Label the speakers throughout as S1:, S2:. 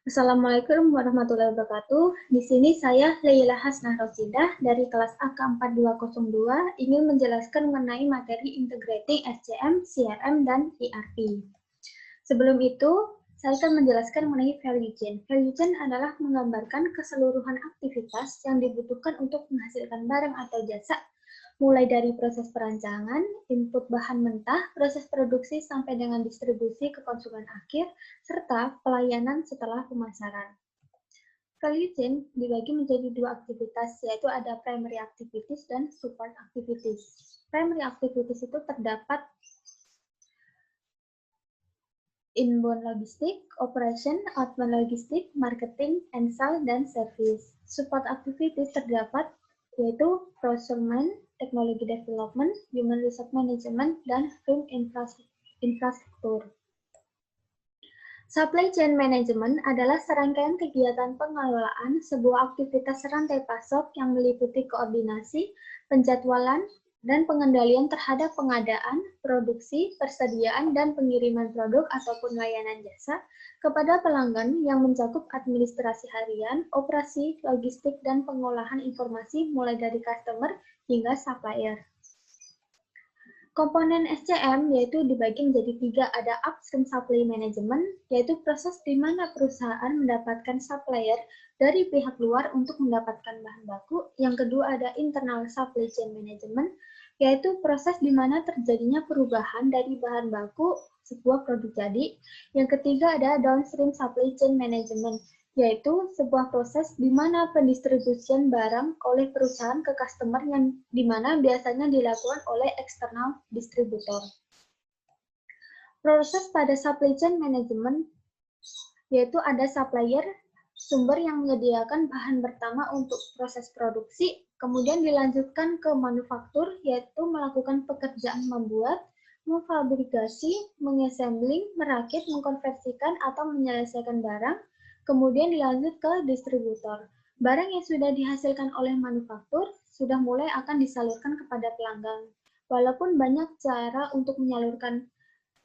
S1: Assalamualaikum warahmatullahi wabarakatuh. Di sini saya Leila Hasnah Rosidah dari kelas AK4202 ingin menjelaskan mengenai materi Integrating SCM, CRM, dan ERP. Sebelum itu, saya akan menjelaskan mengenai value chain. Value chain adalah menggambarkan keseluruhan aktivitas yang dibutuhkan untuk menghasilkan barang atau jasa, mulai dari proses perancangan, input bahan mentah, proses produksi sampai dengan distribusi ke konsumen akhir, serta pelayanan setelah pemasaran. Value chain dibagi menjadi dua aktivitas, yaitu ada primary activities dan support activities. Primary activities itu terdapat inbound logistik, operation, outbound logistik, marketing, and sales, dan service. Support activities terdapat yaitu procurement, technology development, human resource management, dan firm infrastruktur. Supply chain management adalah serangkaian kegiatan pengelolaan sebuah aktivitas rantai pasok yang meliputi koordinasi, penjadwalan, dan pengendalian terhadap pengadaan, produksi, persediaan, dan pengiriman produk ataupun layanan jasa kepada pelanggan yang mencakup administrasi harian, operasi, logistik, dan pengolahan informasi mulai dari customer hingga supplier. Komponen SCM yaitu dibagi menjadi tiga, ada upstream supply management, yaitu proses di mana perusahaan mendapatkan supplier dari pihak luar untuk mendapatkan bahan baku. Yang kedua ada internal supply chain management, yaitu proses di mana terjadinya perubahan dari bahan baku sebuah produk jadi. Yang ketiga ada downstream supply chain management, yaitu sebuah proses di mana pendistribusian barang oleh perusahaan ke customer yang di mana biasanya dilakukan oleh eksternal distributor. Proses pada supply chain management yaitu ada supplier, sumber yang menyediakan bahan pertama untuk proses produksi, kemudian dilanjutkan ke manufaktur, yaitu melakukan pekerjaan membuat, memfabrikasi, mengassembling, merakit, mengkonversikan, atau menyelesaikan barang, kemudian dilanjut ke distributor. Barang yang sudah dihasilkan oleh manufaktur sudah mulai akan disalurkan kepada pelanggan. Walaupun banyak cara untuk menyalurkan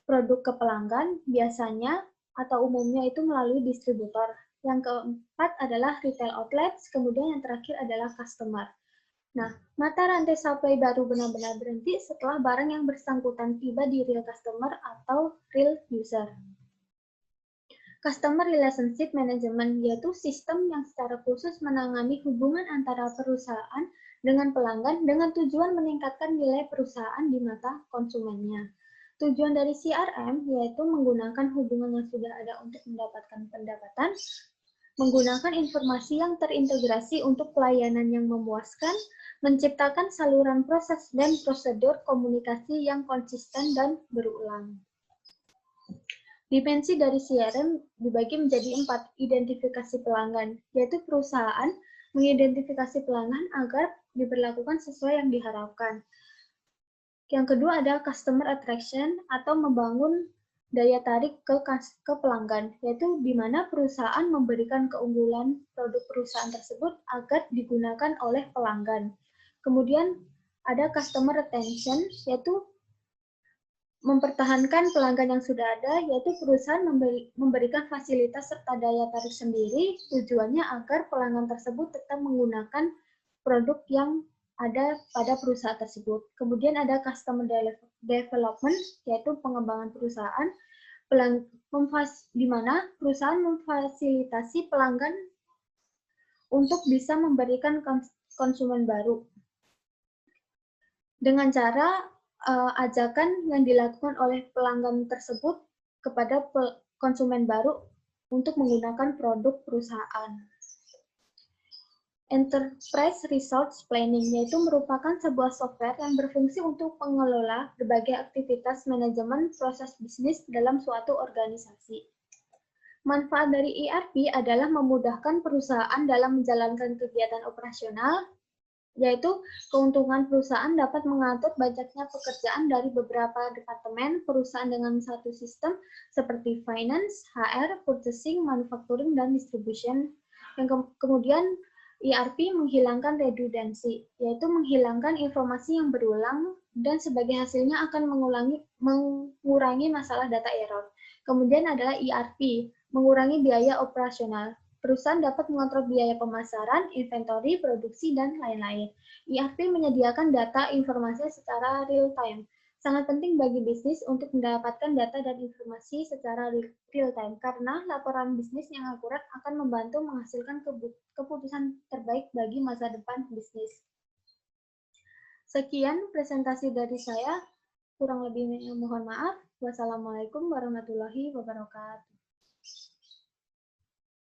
S1: produk ke pelanggan, biasanya atau umumnya itu melalui distributor. Yang keempat adalah retail outlets, kemudian yang terakhir adalah customer. Nah, mata rantai supply baru benar-benar berhenti setelah barang yang bersangkutan tiba di real customer atau real user. Customer Relationship Management yaitu sistem yang secara khusus menangani hubungan antara perusahaan dengan pelanggan dengan tujuan meningkatkan nilai perusahaan di mata konsumennya. Tujuan dari CRM yaitu menggunakan hubungan yang sudah ada untuk mendapatkan pendapatan, menggunakan informasi yang terintegrasi untuk pelayanan yang memuaskan, menciptakan saluran proses dan prosedur komunikasi yang konsisten dan berulang. Dimensi dari CRM dibagi menjadi 4, identifikasi pelanggan, yaitu perusahaan mengidentifikasi pelanggan agar diberlakukan sesuai yang diharapkan. Yang kedua ada customer attraction atau membangun daya tarik ke pelanggan, yaitu di mana perusahaan memberikan keunggulan produk perusahaan tersebut agar digunakan oleh pelanggan. Kemudian ada customer retention, yaitu mempertahankan pelanggan yang sudah ada, yaitu perusahaan memberikan fasilitas serta daya tarik sendiri, tujuannya agar pelanggan tersebut tetap menggunakan produk yang ada pada perusahaan tersebut. Kemudian ada customer development, yaitu pengembangan perusahaan, di mana perusahaan memfasilitasi pelanggan untuk bisa memberikan konsumen baru. Dengan cara ajakan yang dilakukan oleh pelanggan tersebut kepada konsumen baru untuk menggunakan produk perusahaan. Enterprise Resource Planning yaitu merupakan sebuah software yang berfungsi untuk mengelola berbagai aktivitas manajemen proses bisnis dalam suatu organisasi. Manfaat dari ERP adalah memudahkan perusahaan dalam menjalankan kegiatan operasional, yaitu keuntungan perusahaan dapat mengatur banyaknya pekerjaan dari beberapa departemen perusahaan dengan satu sistem seperti finance, HR, purchasing, manufacturing, dan distribution. Yang kemudian ERP menghilangkan redundancy, yaitu menghilangkan informasi yang berulang dan sebagai hasilnya akan mengurangi masalah data error. Kemudian adalah ERP, mengurangi biaya operasional. Perusahaan dapat mengontrol biaya pemasaran, inventory, produksi, dan lain-lain. ERP menyediakan data informasi secara real-time. Sangat penting bagi bisnis untuk mendapatkan data dan informasi secara real-time, karena laporan bisnis yang akurat akan membantu menghasilkan keputusan terbaik bagi masa depan bisnis. Sekian presentasi dari saya, kurang lebihnya mohon maaf. Wassalamualaikum warahmatullahi wabarakatuh.